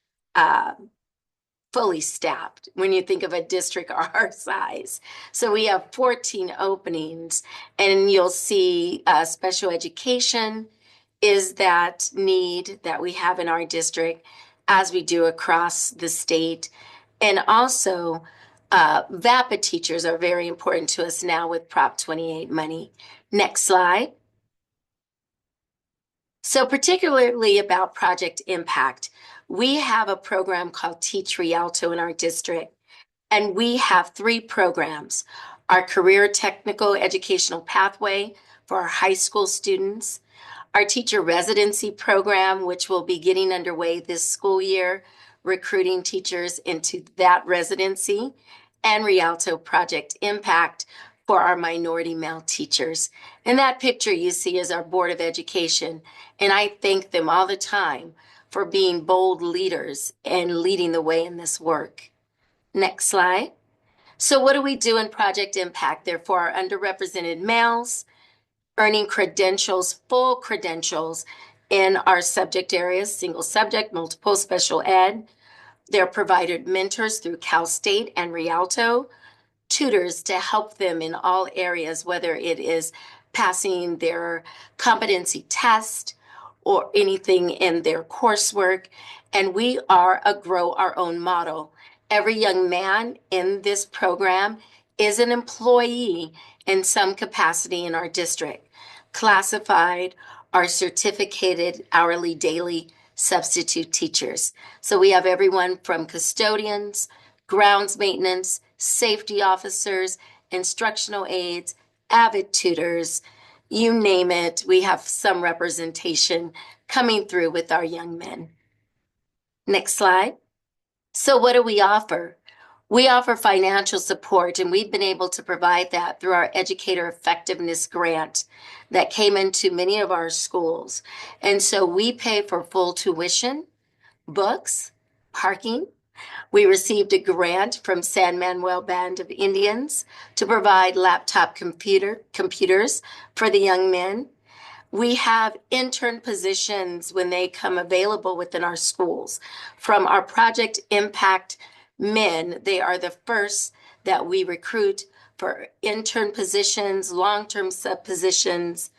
fully staffed when you think of a district our size. So we have 14 openings, and you'll see special education is that need that we have in our district, as we do across the state. And also, VAPA teachers are very important to us now with Prop 28 money. Next slide. So particularly about Project Impact, we have a program called Teach Rialto in our district, and we have 3 programs. Our Career Technical Educational Pathway for our high school students, our Teacher Residency Program, which will be getting underway this school year, recruiting teachers into that residency, and Rialto Project Impact for our minority male teachers. And that picture you see is our Board of Education, and I thank them all the time for being bold leaders and leading the way in this work. Next slide. So what do we do in Project Impact? They're for our underrepresented males, earning credentials, full credentials in our subject areas, single subject, multiple, special ed. They're provided mentors through Cal State and Rialto, tutors to help them in all areas, whether it is passing their competency test or anything in their coursework. And we are a grow our own model. Every young man in this program is an employee in some capacity in our district, classified or certificated hourly daily substitute teachers. So we have everyone from custodians, grounds maintenance, safety officers, instructional aides, avid tutors, you name it. We have some representation coming through with our young men. Next slide. So what do we offer? We offer financial support, and we've been able to provide that through our Educator Effectiveness Grant that came into many of our schools. And so we pay for full tuition, books, parking. We received a grant from San Manuel Band of Indians to provide laptop computers for the young men. We have intern positions when they come available within our schools. From our Project Impact men, they are the first that we recruit for intern positions, long-term sub positions,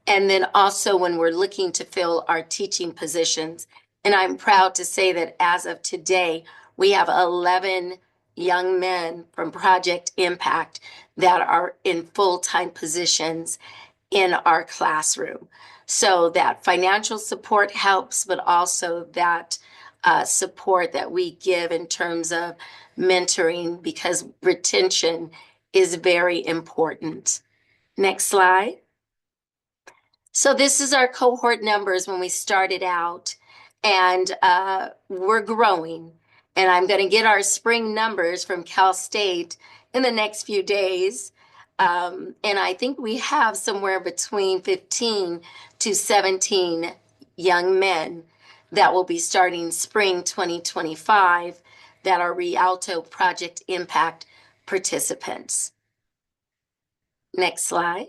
and then also when we're looking to fill our teaching positions. And I'm proud to say that as of today, we have 11 young men from Project Impact that are in full-time positions in our classroom. So that financial support helps, but also that support that we give in terms of mentoring, because retention is very important. Next slide. So this is our cohort numbers when we started out, and we're growing. And I'm going to get our spring numbers from Cal State in the next few days. And I think we have somewhere between 15 to 17 young men that will be starting spring 2025 that are Rialto Project Impact participants. Next slide.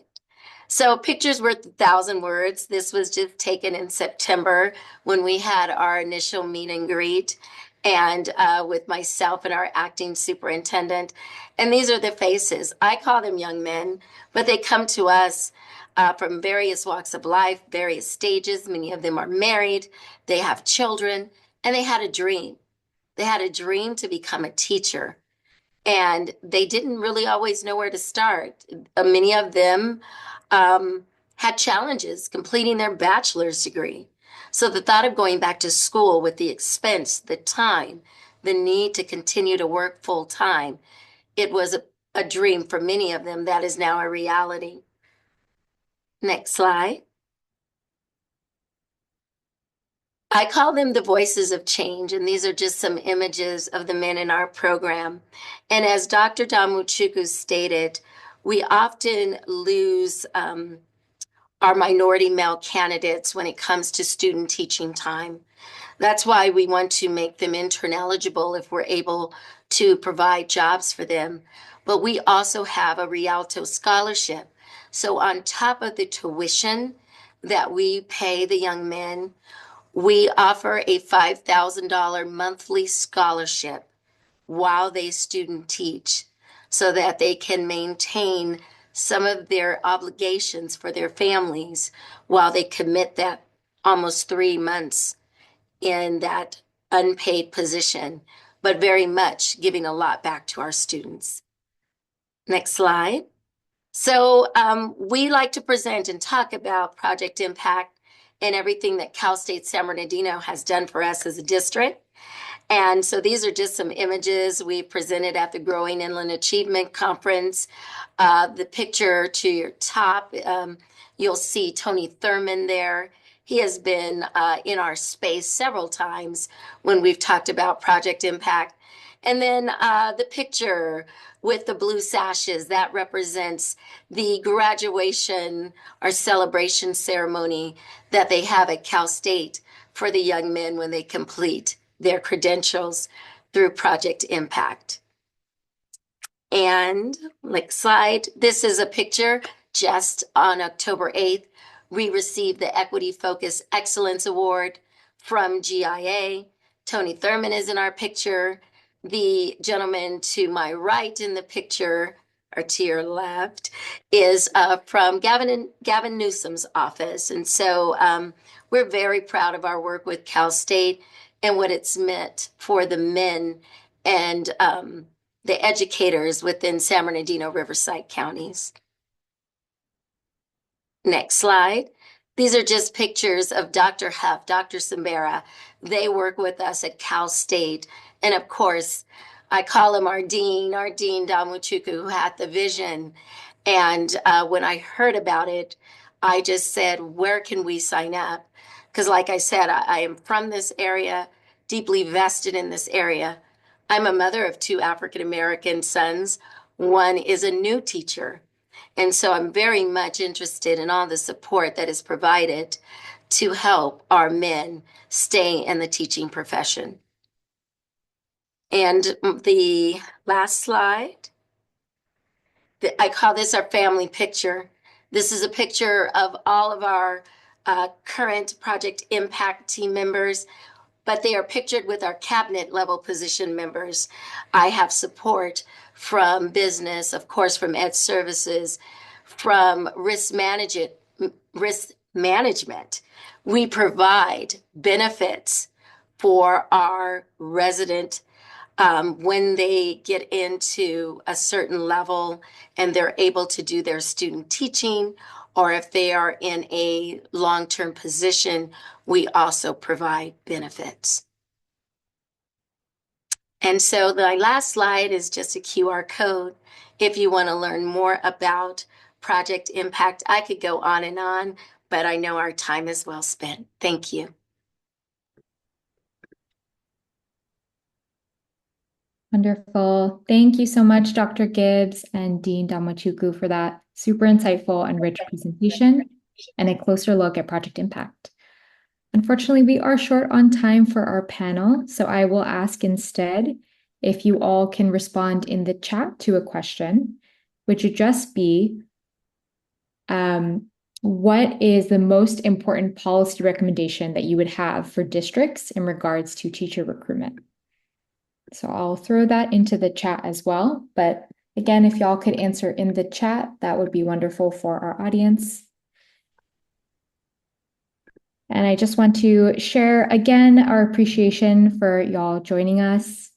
So pictures worth 1,000 words. This was just taken in September when we had our initial meet and greet, and with myself and our acting superintendent. And these are the faces. I call them young men, but they come to us from various walks of life, various stages. Many of them are married, they have children, and they had a dream. They had a dream to become a teacher, and they didn't really always know where to start. Many of them had challenges completing their bachelor's degree. So the thought of going back to school with the expense, the time, the need to continue to work full time, it was a dream for many of them that is now a reality. Next slide. I call them the voices of change, and these are just some images of the men in our program. And as Dr. Damuchuku stated, we often lose our minority male candidates when it comes to student teaching time. That's why we want to make them intern eligible if we're able to provide jobs for them. But we also have a Rialto scholarship. So on top of the tuition that we pay the young men, we offer a $5,000 monthly scholarship while they student teach, so that they can maintain some of their obligations for their families while they commit that almost 3 months in that unpaid position, but very much giving a lot back to our students. Next slide. So we like to present and talk about Project Impact and everything that Cal State San Bernardino has done for us as a district. And so these are just some images we presented at the Growing Inland Achievement Conference. The picture to your top, you'll see Tony Thurman there. He has been in our space several times when we've talked about Project Impact. And then the picture with the blue sashes, that represents the graduation or celebration ceremony that they have at Cal State for the young men when they complete their credentials through Project Impact. And next slide, this is a picture just on October 8th We received the Equity Focus Excellence Award from GIA. Tony Thurman is in our picture. The gentleman to my right in the picture, or to your left, is from Gavin Newsom's office. And so we're very proud of our work with Cal State and what it's meant for the men and the educators within San Bernardino, Riverside counties. Next slide. These are just pictures of Dr. Huff, Dr. Simbera. They work with us at Cal State. And of course, I call him our Dean Damuchuku, who had the vision. And when I heard about it, I just said, where can we sign up? Because like I said, I am from this area, deeply vested in this area. I'm a mother of 2 African-American sons. One is a new teacher. And so I'm very much interested in all the support that is provided to help our men stay in the teaching profession. And the last slide, I call this our family picture. This is a picture of all of our current Project Impact team members, but they are pictured with our cabinet level position members. I have support from business, of course, from Ed Services, from risk management. We provide benefits for our resident when they get into a certain level and they're able to do their student teaching, or if they are in a long-term position, we also provide benefits. And so the last slide is just a QR code. If you want to learn more about Project Impact, I could go on, but I know our time is well spent. Thank you. Wonderful. Thank you so much, Dr. Gibbs and Dean Damuchuku, for that super insightful and rich presentation and a closer look at Project Impact. Unfortunately, we are short on time for our panel, so I will ask instead if you all can respond in the chat to a question, which would just be, what is the most important policy recommendation that you would have for districts in regards to teacher recruitment? So I'll throw that into the chat as well. But again, if y'all could answer in the chat, that would be wonderful for our audience. And I just want to share again our appreciation for y'all joining us.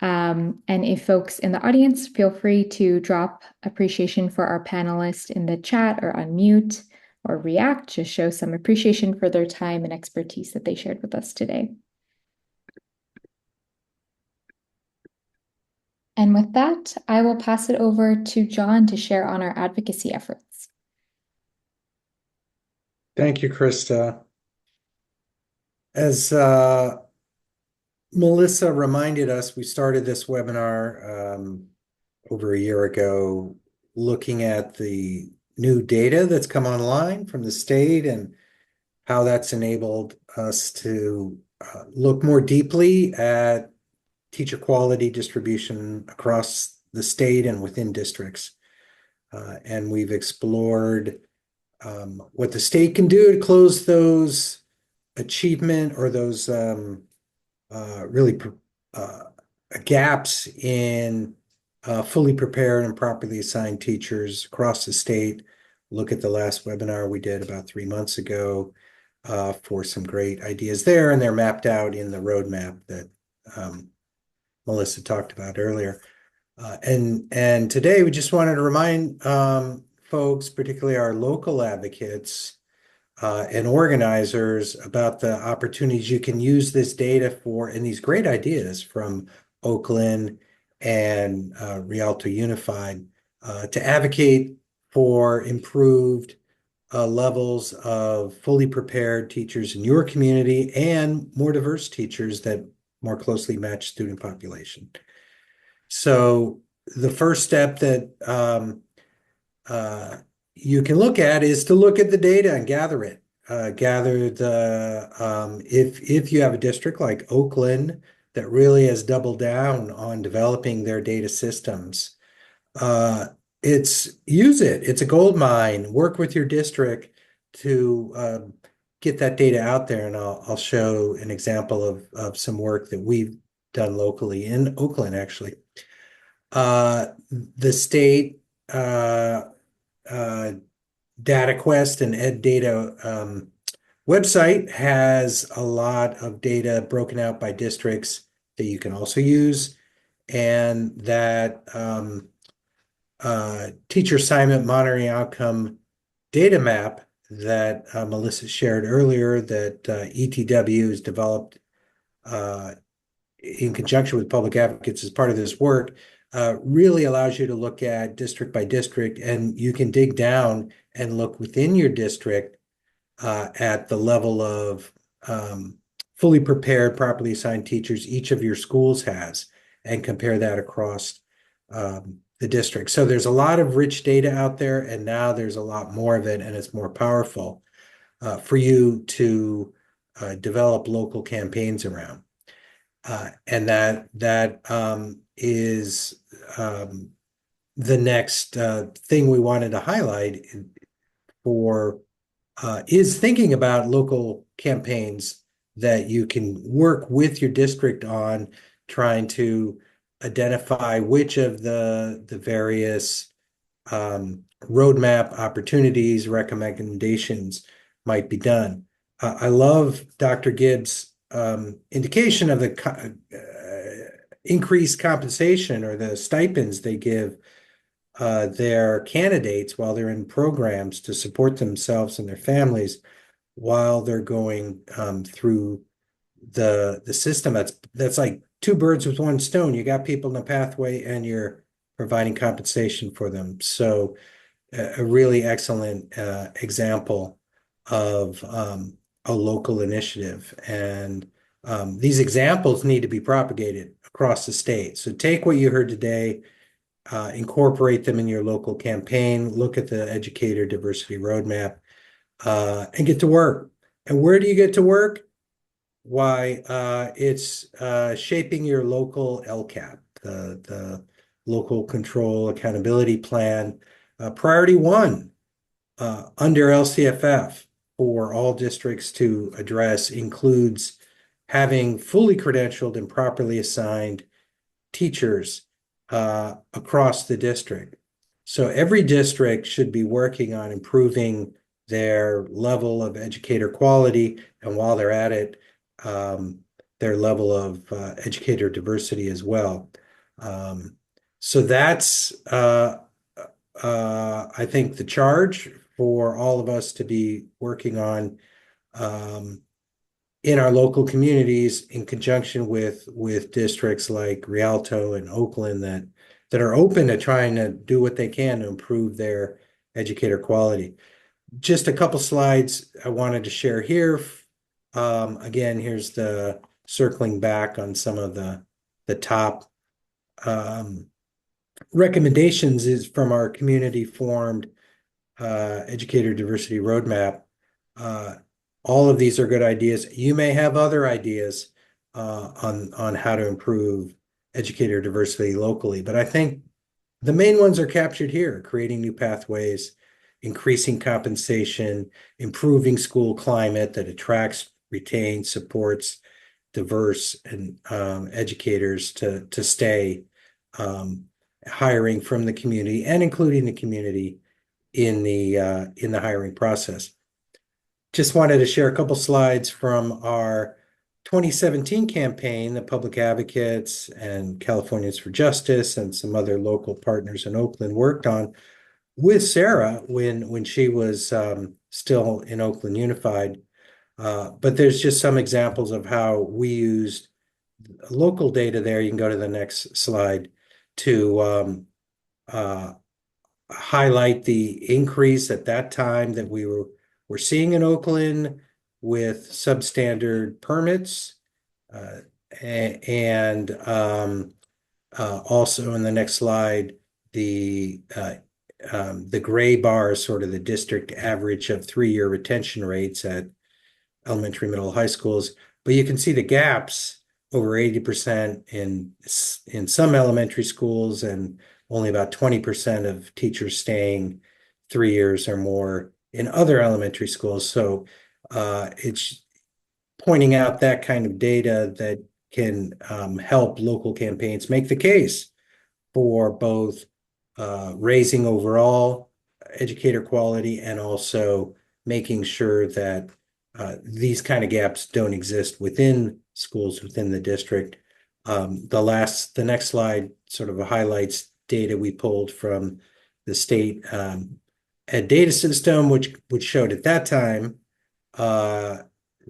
And if folks in the audience, feel free to drop appreciation for our panelists in the chat or unmute or react to show some appreciation for their time and expertise that they shared with us today. And with that, I will pass it over to John to share on our advocacy efforts. Thank you, Krista. As Melissa reminded us, we started this webinar over a year ago, looking at the new data that's come online from the state and how that's enabled us to look more deeply at teacher quality distribution across the state and within districts. And we've explored what the state can do to close those achievement or those gaps in fully prepared and properly assigned teachers across the state. Look at the last webinar we did about 3 months ago for some great ideas there, and they're mapped out in the roadmap that Melissa talked about earlier. And today we just wanted to remind folks, particularly our local advocates and organizers, about the opportunities you can use this data for and these great ideas from Oakland and Rialto Unified to advocate for improved levels of fully prepared teachers in your community and more diverse teachers that more closely match student population. So the first step that you can look at is to look at the data and gather it. Gather the if you have a district like Oakland that really has doubled down on developing their data systems, use it. It's a gold mine. Work with your district to get that data out there, and I'll show an example of some work that we've done locally in Oakland, actually. The state DataQuest and EdData website has a lot of data broken out by districts that you can also use, and that teacher assignment monitoring outcome data map that Melissa shared earlier that ETW has developed in conjunction with Public Advocates as part of this work really allows you to look at district by district, and you can dig down and look within your district at the level of fully prepared, properly assigned teachers each of your schools has, and compare that across the district. So there's a lot of rich data out there, and now there's a lot more of it, and it's more powerful for you to develop local campaigns around. And that is the next thing we wanted to highlight for is thinking about local campaigns that you can work with your district on, trying to identify which of the various roadmap opportunities, recommendations might be done. I love Dr. Gibbs' indication of the increased compensation or the stipends they give their candidates while they're in programs to support themselves and their families while they're going through the system. That's like two birds with one stone. You got people in the pathway and you're providing compensation for them. So a really excellent example of a local initiative. And these examples need to be propagated across the state. So take what you heard today, incorporate them in your local campaign, look at the educator diversity roadmap, and get to work. And where do you get to work? Why, it's shaping your local LCAP, the local control accountability plan. Priority one under LCFF for all districts to address includes having fully credentialed and properly assigned teachers across the district. So every district should be working on improving their level of educator quality, and while they're at it, their level of educator diversity as well. So that's, I think, the charge for all of us to be working on in our local communities in conjunction with districts like Rialto and Oakland that are open to trying to do what they can to improve their educator quality. Just a couple slides I wanted to share here. Again, here's the circling back on some of the top recommendations is from our community formed educator diversity roadmap. All of these are good ideas. You may have other ideas on how to improve educator diversity locally, but I think the main ones are captured here: creating new pathways, increasing compensation, improving school climate that attracts, retains, supports diverse and educators to stay, hiring from the community and including the community in the hiring process. Just wanted to share a couple slides from our 2017 campaign that Public Advocates and Californians for Justice and some other local partners in Oakland worked on with Sarah when she was still in Oakland Unified. But there's just some examples of how we used local data there. You can go to the next slide to highlight the increase at that time that we're seeing in Oakland with substandard permits, and also in the next slide, the gray bar is sort of the district average of 3-year retention rates at elementary, middle, high schools. But you can see the gaps over 80% in some elementary schools, and only about 20% of teachers staying 3 years or more in other elementary schools. So it's pointing out that kind of data that can help local campaigns make the case for both raising overall educator quality and also making sure that these kind of gaps don't exist within schools within the district. The next slide sort of highlights data we pulled from the state ed data system, which showed at that time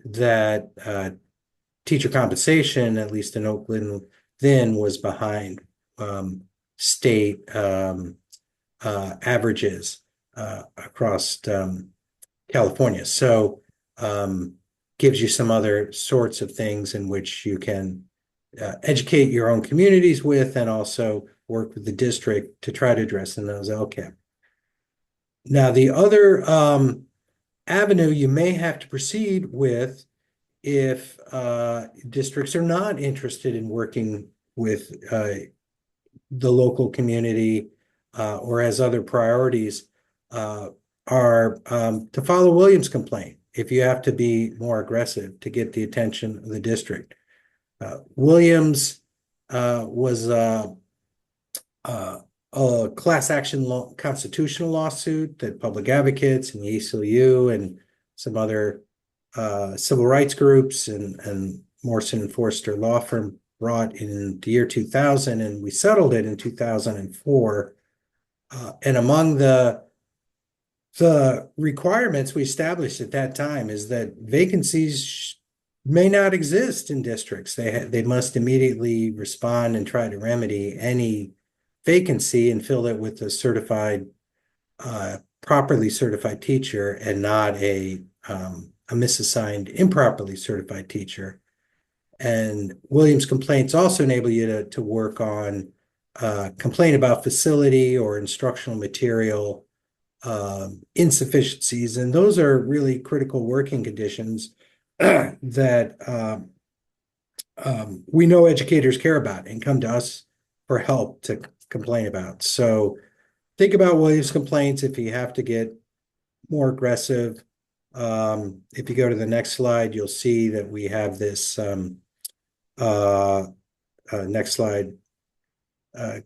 that teacher compensation, at least in Oakland, then was behind state averages across California. So gives you some other sorts of things in which you can educate your own communities with, and also work with the district to try to address in those LCAP. Now, the other avenue you may have to proceed with if districts are not interested in working with the local community or has other priorities are to follow Williams' complaint if you have to be more aggressive to get the attention of the district. Williams was a class action constitutional lawsuit that public advocates and the ACLU and some other civil rights groups and Morrison and Forster law firm brought in the year 2000, and we settled it in 2004. And among the requirements we established at that time is that vacancies may not exist in districts. They must immediately respond and try to remedy any vacancy and fill it with a certified, properly certified teacher, and not a misassigned, improperly certified teacher. And Williams complaints also enable you to work on complain about facility or instructional material insufficiencies. And those are really critical working conditions that we know educators care about and come to us for help to complain about. So think about Williams complaints if you have to get more aggressive. If you go to the next slide, you'll see that we have this next slide,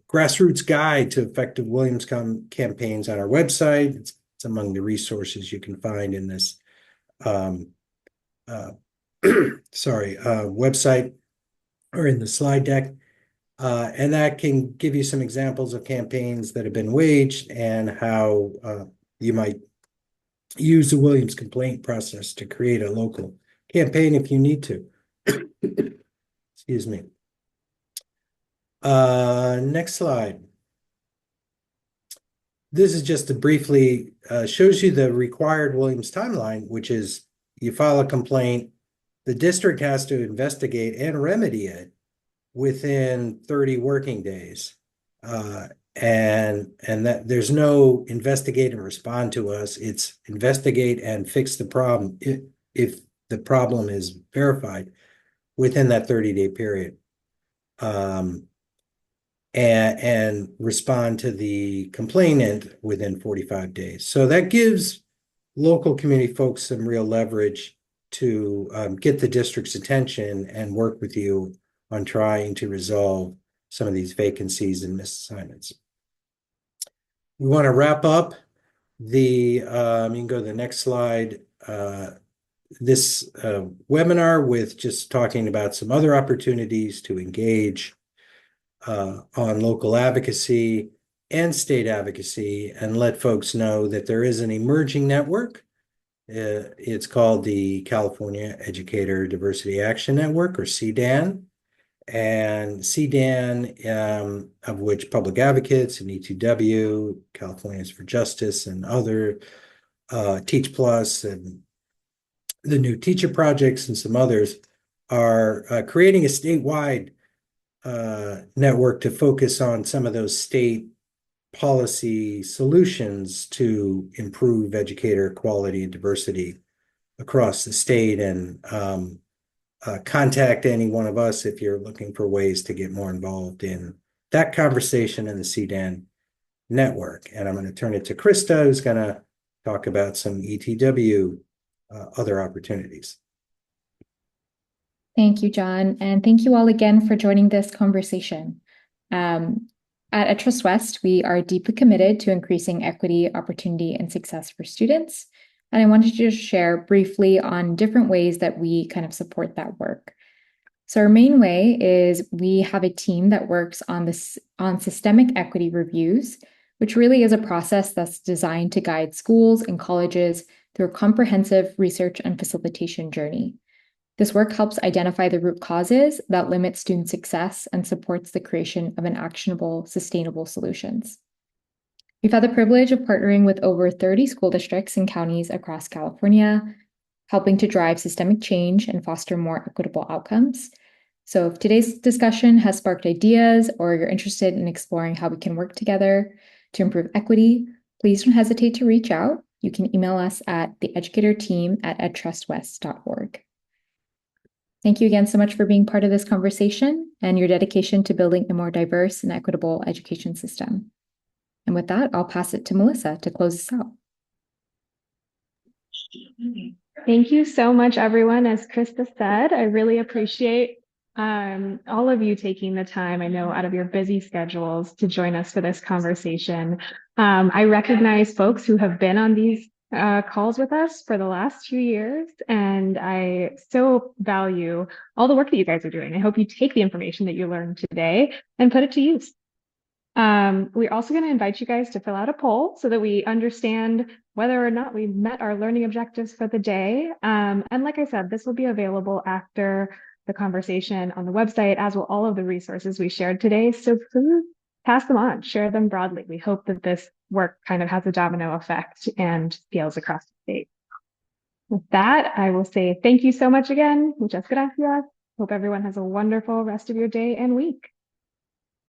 grassroots guide to effective Williams campaigns on our website. It's among the resources you can find in this website or in the slide deck. And that can give you some examples of campaigns that have been waged and how you might use the Williams complaint process to create a local campaign if you need to. Excuse me. Next slide. This is just to briefly shows you the required Williams timeline, which is you file a complaint, the district has to investigate and remedy it within 30 working days. And that there's no investigate and respond to us. It's investigate and fix the problem if the problem is verified within that 30-day period. And respond to the complainant within 45 days. So that gives local community folks some real leverage to get the district's attention and work with you on trying to resolve some of these vacancies and misassignments. We want to wrap up you can go to the next slide, this webinar with just talking about some other opportunities to engage on local advocacy and state advocacy, and let folks know that there is an emerging network. It's called the California Educator Diversity Action Network, or CEDAN. And CEDAN, of which Public Advocates and E2W, Californians for Justice, and other Teach Plus and the New Teacher Projects and some others are creating a statewide network to focus on some of those state policy solutions to improve educator quality and diversity across the state. And contact any one of us if you're looking for ways to get more involved in that conversation in the CEDAN network. And I'm going to turn it to Krista, who's going to talk about some ETW, other opportunities. Thank you, John. And thank you all again for joining this conversation. At EdTrust West, we are deeply committed to increasing equity, opportunity, and success for students. And I wanted to just share briefly on different ways that we kind of support that work. So our main way is we have a team that works on systemic equity reviews, which really is a process that's designed to guide schools and colleges through a comprehensive research and facilitation journey. This work helps identify the root causes that limit student success and supports the creation of an actionable, sustainable solutions. We've had the privilege of partnering with over 30 school districts and counties across California, helping to drive systemic change and foster more equitable outcomes. So if today's discussion has sparked ideas or you're interested in exploring how we can work together to improve equity, please don't hesitate to reach out. You can email us at theeducatorteam@edtrustwest.org. Thank you again so much for being part of this conversation and your dedication to building a more diverse and equitable education system. And with that, I'll pass it to Melissa to close us out. Thank you so much, everyone. As Krista said, I really appreciate all of you taking the time, I know out of your busy schedules, to join us for this conversation. I recognize folks who have been on these calls with us for the last few years, and I so value all the work that you guys are doing. I hope you take the information that you learned today and put it to use. We're also going to invite you guys to fill out a poll so that we understand whether or not we met our learning objectives for the day. And like I said, this will be available after the conversation on the website, as will all of the resources we shared today. So please pass them on, share them broadly. We hope that this work kind of has a domino effect and scales across the state. With that, I will say thank you so much again. Muchas gracias. Hope everyone has a wonderful rest of your day and week.